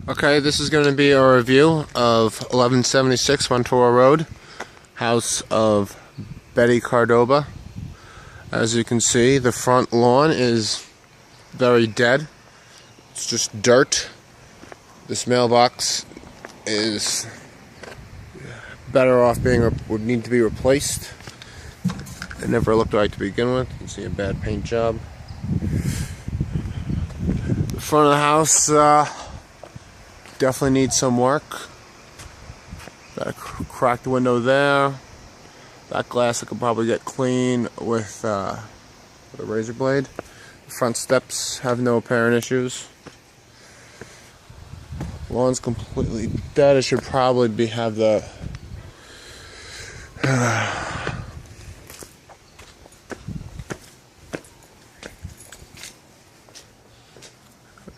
Okay, this is going to be a review of 1176 Montour Road, house of Betty Cardova. As you can see, the front lawn is very dead. It's just dirt. This mailbox is better off would need to be replaced. It never looked right to begin with. You can see a bad paint job. The front of the house definitely needs some work. Got a cracked window there. That glass I could probably get clean with a razor blade. The front steps have no apparent issues. Lawn's completely dead. It should probably have the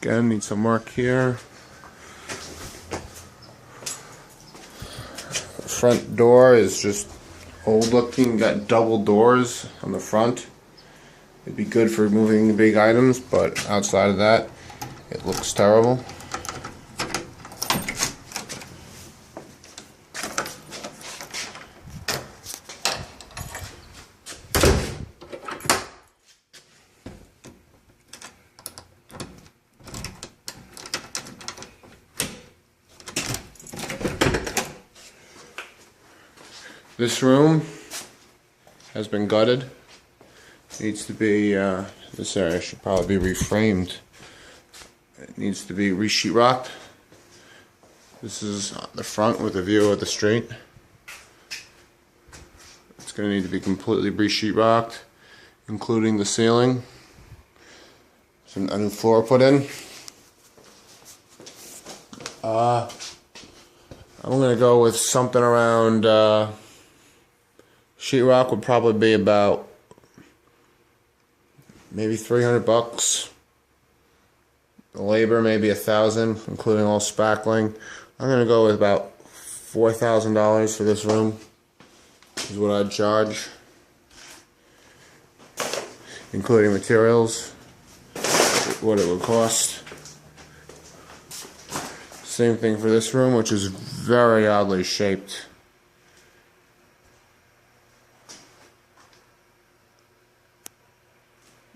again, need some work here. The front door is just old looking, got double doors on the front. It'd be good for moving big items, but outside of that, it looks terrible. This room has been gutted. Needs to be, this area should probably be reframed. It needs to be re-sheetrocked. This is the front with a view of the street. It's going to need to be completely re-sheetrocked, including the ceiling. A new floor put in. I'm going to go with something around, sheetrock would probably be about maybe $300. The labor maybe $1,000, including all spackling. I'm gonna go with about $4,000 for this room. Is what I'd charge, including materials. What it would cost. Same thing for this room, which is very oddly shaped.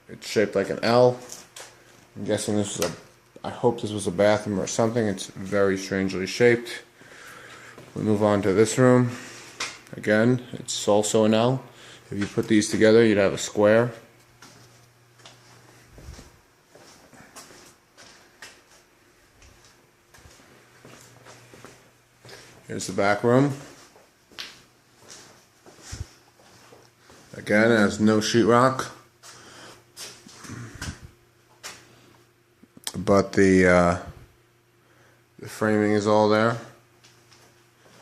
It's shaped like an L. I'm guessing this was I hope this was a bathroom or something. It's very strangely shaped. We move on to this room. Again, it's also an L. If you put these together, you'd have a square. Here's the back room. Again, it has no sheetrock. But the framing is all there.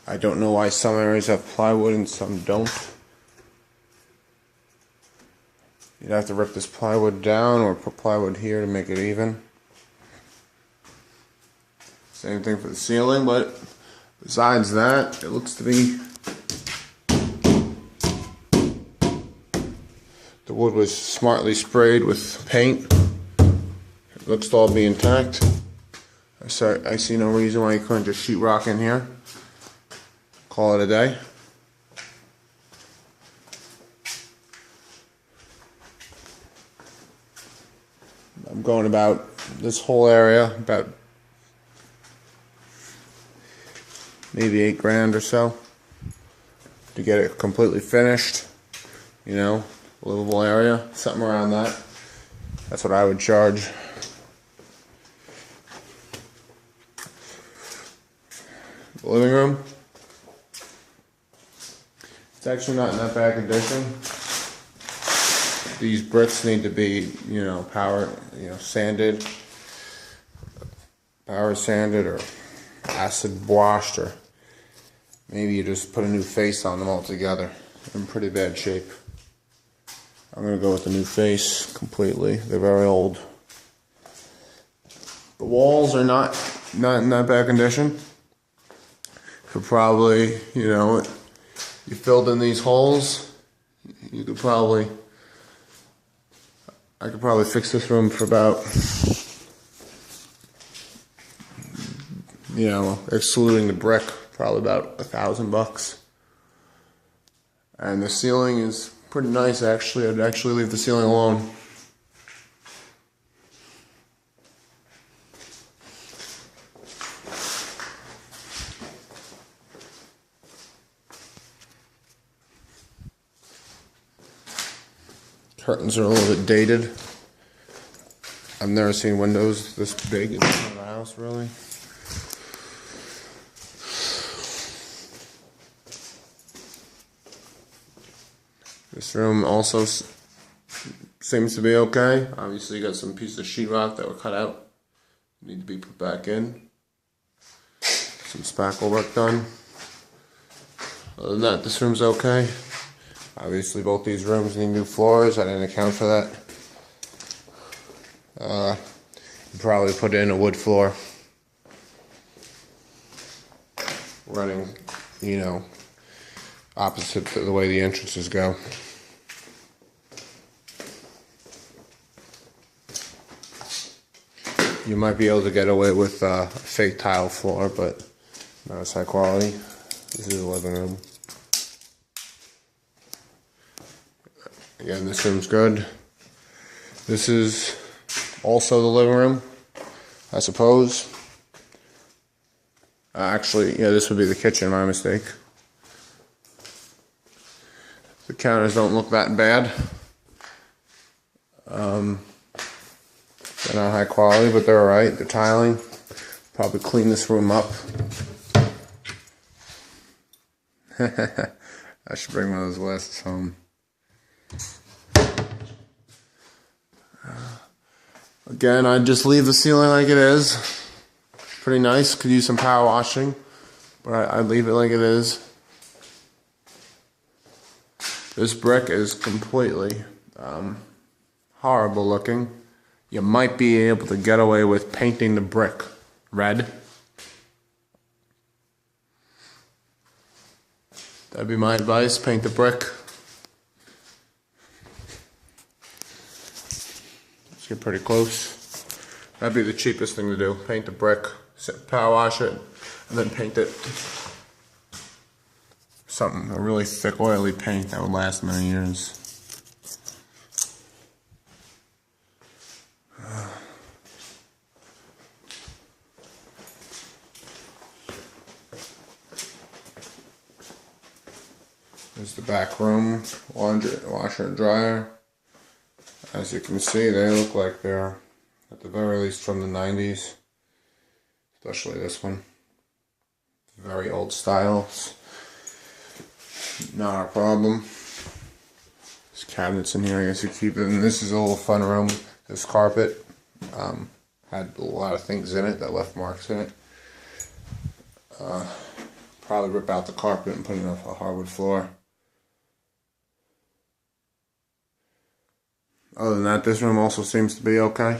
I don't know why some areas have plywood and some don't. You'd have to rip this plywood down or put plywood here to make it even. Same thing for the ceiling, but besides that, it looks to be the wood was smartly sprayed with paint. Looks to all be intact. I see no reason why you couldn't just sheetrock in here. Call it a day. I'm going about this whole area, about maybe $8,000 or so to get it completely finished. You know, livable area, something around that. That's what I would charge. The living room. It's actually not in that bad condition. These bricks need to be, sanded, power sanded, or acid washed, or maybe you just put a new face on them altogether. They're in pretty bad shape. I'm gonna go with the new face completely. They're very old. The walls are not in that bad condition. Could probably, you filled in these holes. I could probably fix this room for about You know, excluding the brick, probably about $1,000. And the ceiling is pretty nice, actually. I'd actually leave the ceiling alone. Curtains are a little bit dated. I've never seen windows this big in front of the house, really. This room also seems to be okay. Obviously, you got some pieces of sheetrock that were cut out, need to be put back in. Some spackle work done. Other than that, this room's okay. Obviously, both these rooms need new floors. I didn't account for that. You probably put in a wood floor, running, you know, opposite to the way the entrances go. You might be able to get away with a fake tile floor, but not as high quality. This is the living room. Again, this room's good. This is also the living room, I suppose. Actually, yeah, this would be the kitchen, my mistake. The counters don't look that bad. They're not high quality, but they're alright. The tiling, probably clean this room up. I should bring one of those lists home. Again, I'd just leave the ceiling like it is. Pretty nice. Could use some power washing, but I'd leave it like it is. This brick is completely horrible looking. You might be able to get away with painting the brick red. That'd be my advice, paint the brick. Let's get pretty close. That'd be the cheapest thing to do, paint the brick, power wash it, and then paint it. A really thick oily paint that would last many years. There's the back room, washer and dryer. As you can see, they look like they're, at the very least, from the 90s. Especially this one. Very old styles. Not a problem. There's cabinets in here, I guess you keep it. And this is a little fun room. This carpet had a lot of things in it that left marks in it. Probably rip out the carpet and put in a hardwood floor. Other than that, this room also seems to be okay.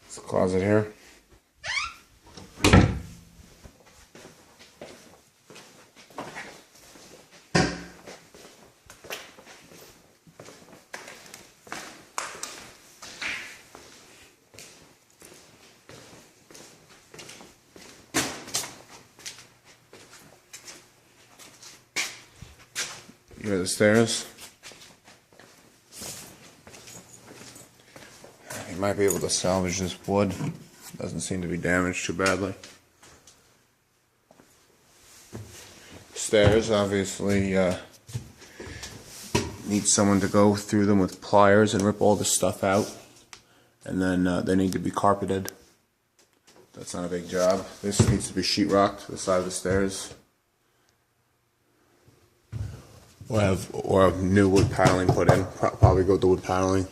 It's a closet here. Here are the stairs. You might be able to salvage this wood. Doesn't seem to be damaged too badly. Stairs obviously need someone to go through them with pliers and rip all this stuff out. And then they need to be carpeted. That's not a big job. This needs to be sheetrocked to the side of the stairs. Or have new wood paneling put in. Probably go with the wood paneling.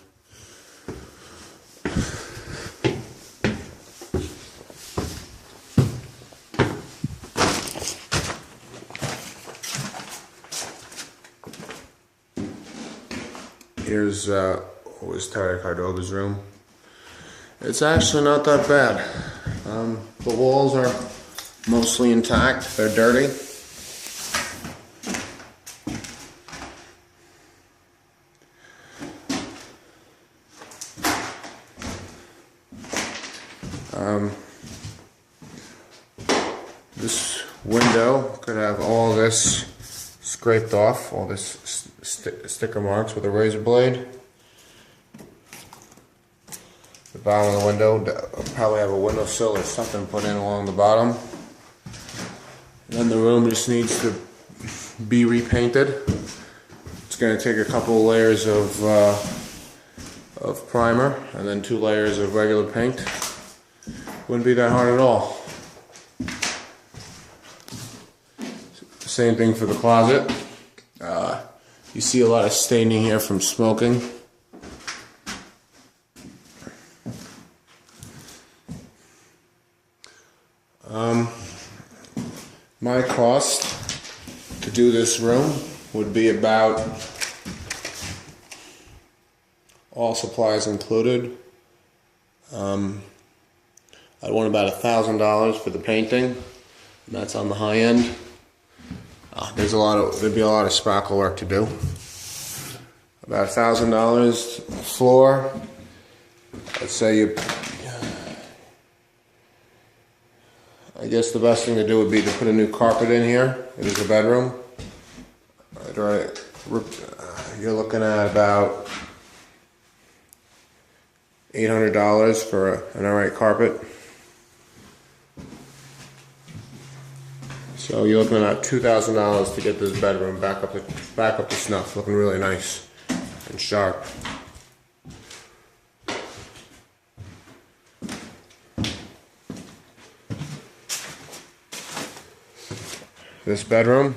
Here's what was Terry Cardoba's room. It's actually not that bad. The walls are mostly intact. They're dirty. This window could have all this scraped off, all this sticker marks with a razor blade. The bottom of the window will probably have a windowsill or something put in along the bottom. And then the room just needs to be repainted. It's going to take a couple layers of primer and then 2 layers of regular paint. Wouldn't be that hard at all. Same thing for the closet. You see a lot of staining here from smoking. My cost to do this room would be about, all supplies included, I'd want about $1,000 for the painting, and that's on the high end. There'd be a lot of spackle work to do. About $1,000 floor. Let's say I guess the best thing to do would be to put a new carpet in here. It is a bedroom. You're looking at about $800 for an alright carpet. So you're looking at $2,000 to get this bedroom back up to snuff, looking really nice and sharp. This bedroom,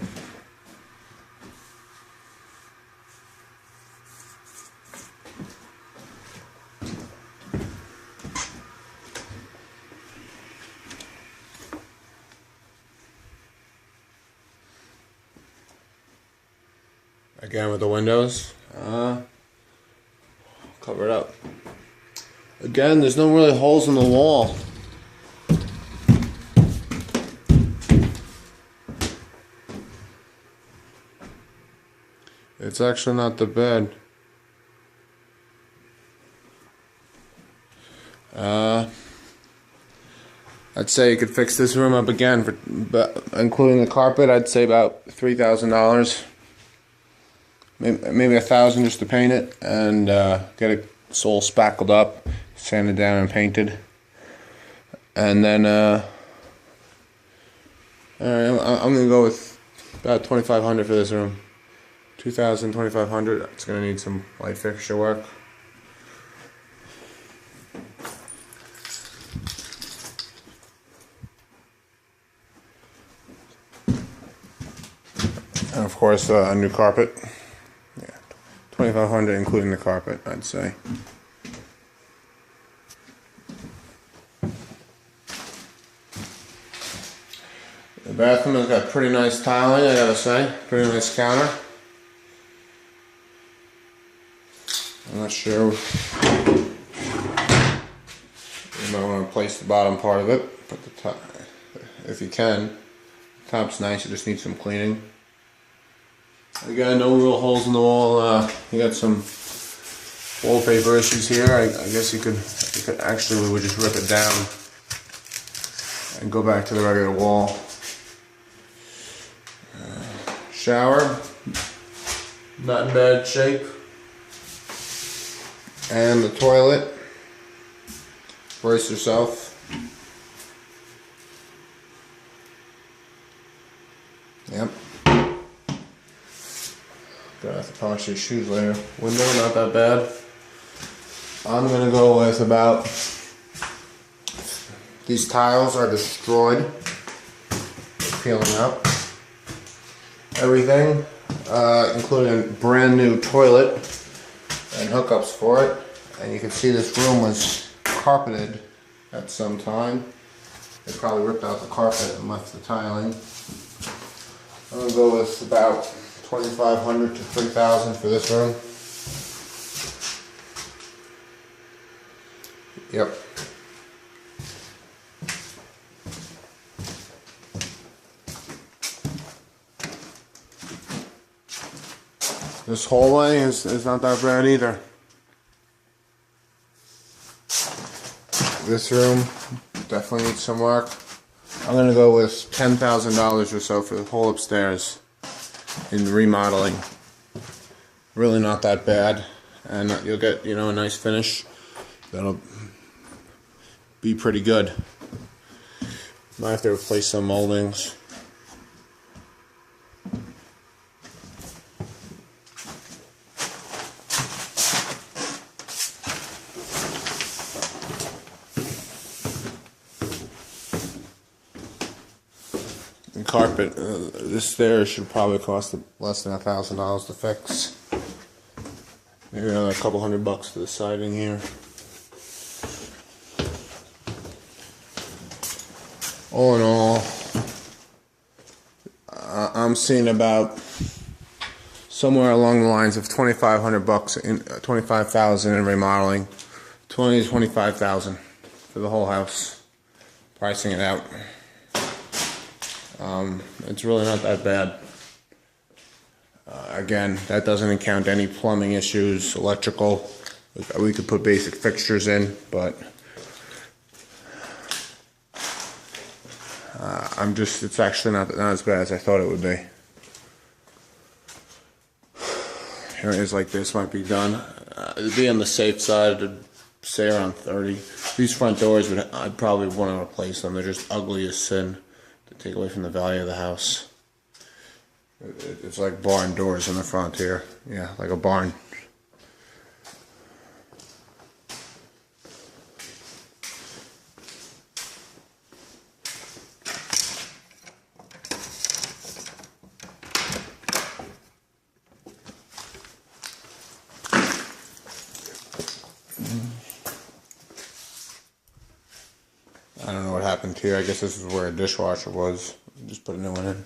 again with the windows, cover it up. Again, there's no really holes in the wall. It's actually not that bad. I'd say you could fix this room up again, including the carpet. I'd say about $3,000, maybe $1,000 just to paint it and get it all spackled up, sanded down, and painted. And then, alright, I'm gonna go with about $2,500 for this room. $2,000, $2,500. It's gonna need some light fixture work. And of course, a new carpet. Yeah, $2,500 including the carpet, I'd say. The bathroom has got pretty nice tiling, I gotta say. Pretty nice counter. I'm not sure. You might want to replace the bottom part of it, but the top, if you can. The top's nice, it just needs some cleaning. Again, no real holes in the wall. You got some wallpaper issues here. I guess you could actually, we would just rip it down and go back to the regular wall. Shower, not in bad shape. And the toilet, brace yourself. Yep. Gonna have to polish your shoes later. Window, not that bad. I'm gonna go with about, these tiles are destroyed. They're peeling up. Everything, including a brand new toilet and hookups for it. And you can see this room was carpeted at some time. They probably ripped out the carpet and left the tiling. I'm gonna go with about $2,500 to $3,000 for this room. Yep. This hallway is not that bad either. This room definitely needs some work. I'm gonna go with $10,000 or so for the whole upstairs in remodeling. Really not that bad, and you'll get, you know, a nice finish that'll be pretty good. Might have to replace some moldings. And carpet, this stairs should probably cost less than $1,000 to fix. Maybe another couple $100 for the siding here. All in all, I'm seeing about somewhere along the lines of $2,500 in $25,000 in remodeling, $20,000 to $25,000 for the whole house. Pricing it out. It's really not that bad. Again, that doesn't count any plumbing issues, electrical. We could put basic fixtures in, but it's actually not as bad as I thought it would be. Areas like this might be done. It'd be on the safe side, I'd say around 30. These front doors, I'd probably want to replace them. They're just ugly as sin to take away from the value of the house. It's like barn doors in the front here. Yeah, like a barn. I don't know what happened here. I guess this is where a dishwasher was. Just put a new one in.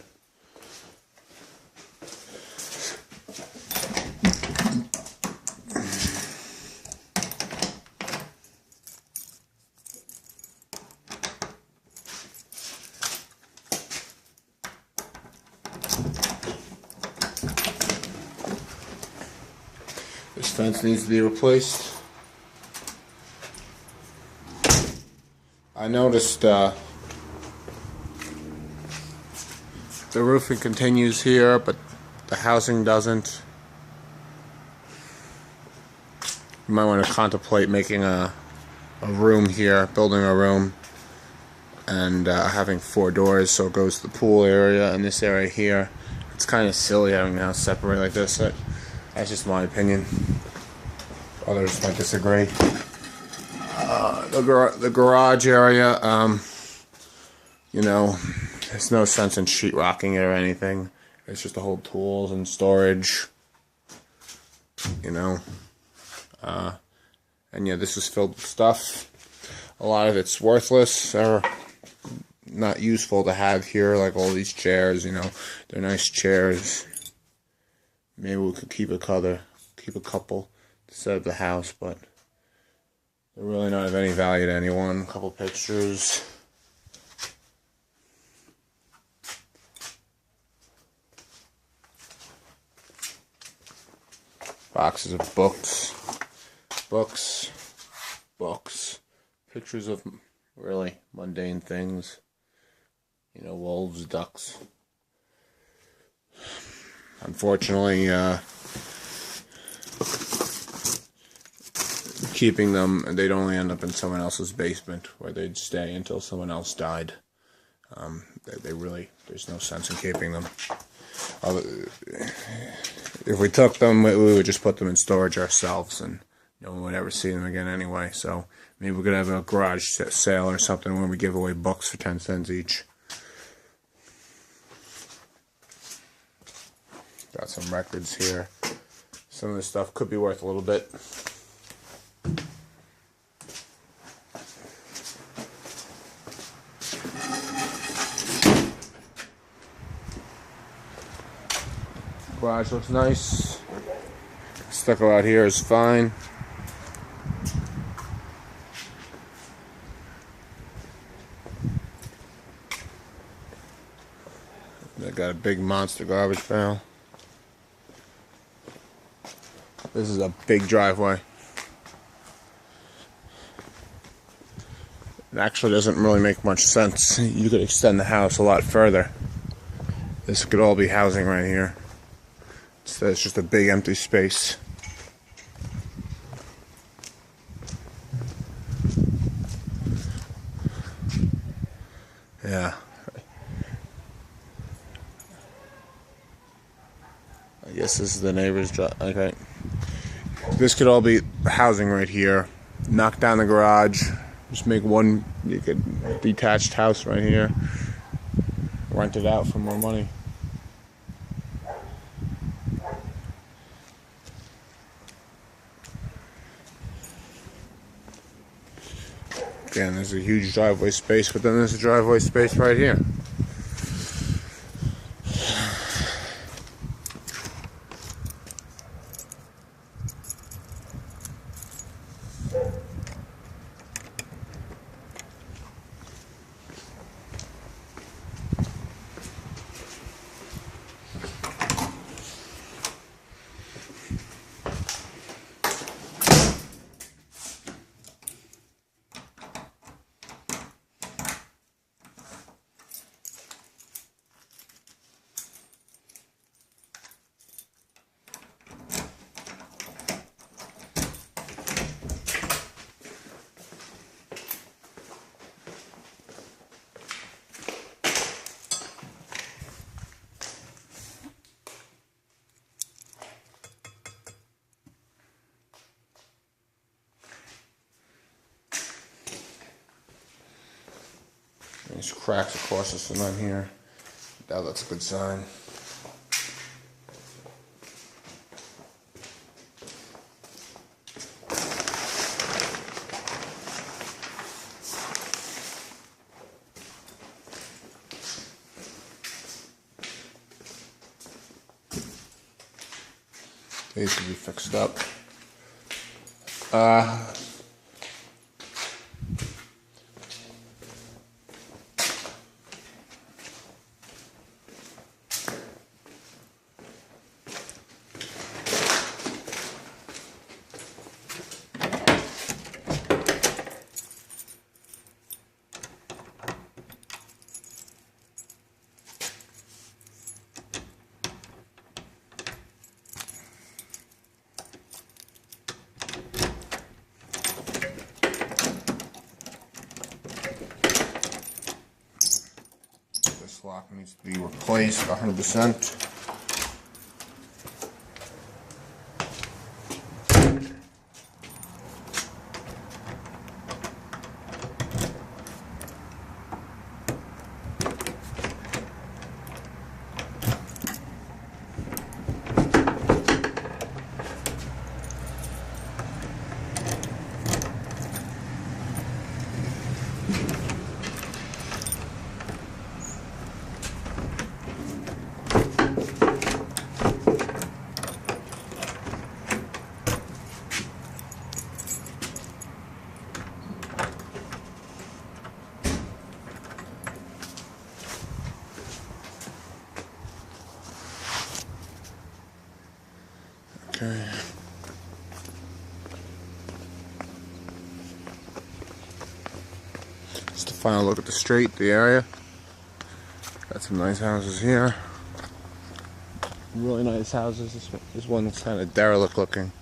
This fence needs to be replaced. I noticed the roofing continues here, but the housing doesn't. You might want to contemplate making a room here, building a room, and having 4 doors so it goes to the pool area and this area here. It's kind of silly having the house separate like this. That's just my opinion. Others might disagree. The garage area, you know, there's no sense in sheetrocking it or anything. It's just to hold tools and storage, you know. And yeah, this is filled with stuff. A lot of it's worthless or not useful to have here, like all these chairs, you know. They're nice chairs. Maybe we could keep a couple to set up the house, but they're really not of any value to anyone. A couple pictures. Boxes of books. Books. Pictures of really mundane things. You know, wolves, ducks. Unfortunately, keeping them, they'd only end up in someone else's basement where they'd stay until someone else died. They really, there's no sense in keeping them. If we took them, we would just put them in storage ourselves, and no one would ever see them again anyway. So maybe we could have a garage sale or something where we give away books for 10 cents each. Got some records here. Some of this stuff could be worth a little bit. Garage looks nice. Stucco out here is fine. They got a big monster garbage pail. This is a big driveway. It actually doesn't really make much sense. You could extend the house a lot further. This could all be housing right here. So it's just a big empty space. Yeah. I guess this is the neighbor's drive. Okay. This could all be housing right here. Knock down the garage. Just make one, you could detached house right here. Rent it out for more money. Again, there's a huge driveway space, but then there's a driveway space right here. There's cracks across the cement here. Now that's a good sign. These can be fixed up. This lock needs to be replaced 100%. Okay. Just a final look at the street, the area. Got some nice houses here. Really nice houses. This one's kind of derelict looking.